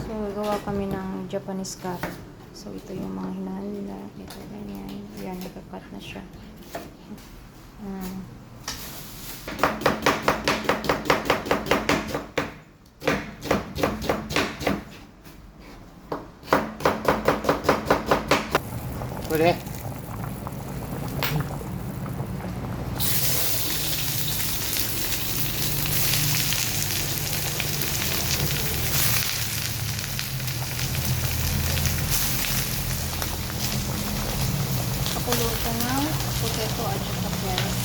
So, gawa kami ng Japanese curry. So, ito yung mga hinahanda. Ito, ganyan. Yan, nakakat na siya. Pwede. Pakulutan ng potato at saka carrot.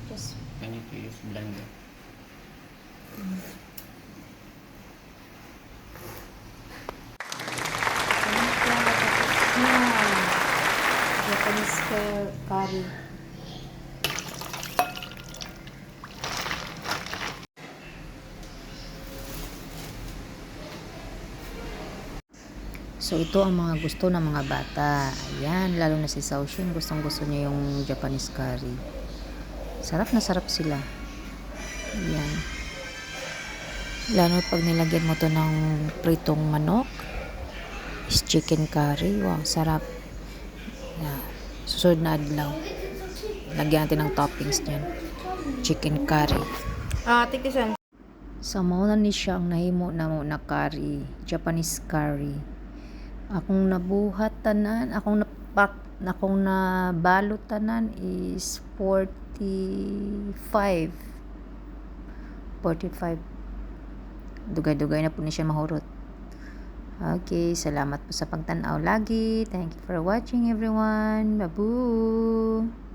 Just I need to use blender. Japanese curry. So, ito ang mga gusto ng mga bata. Ayan, lalo na si Saoshin. Gustong-gusto niya yung Japanese curry. Sarap na sarap sila. Ayan. Lalo pag nilagyan mo to ng pritong manok. Is chicken curry. Wow, sarap. Ayan. Susunod na adlaw. Lagyan natin ng toppings niyan. Chicken curry. Tikisan. So, mauna ni siya ang nahimo na mo na curry. Japanese curry. Akong nabuhat tanan, akong nabalot tanan is 45. Dugay-dugay na po ni siya mahurot. Okay, salamat po sa pagtanaw lagi. Thank you for watching everyone. Babu!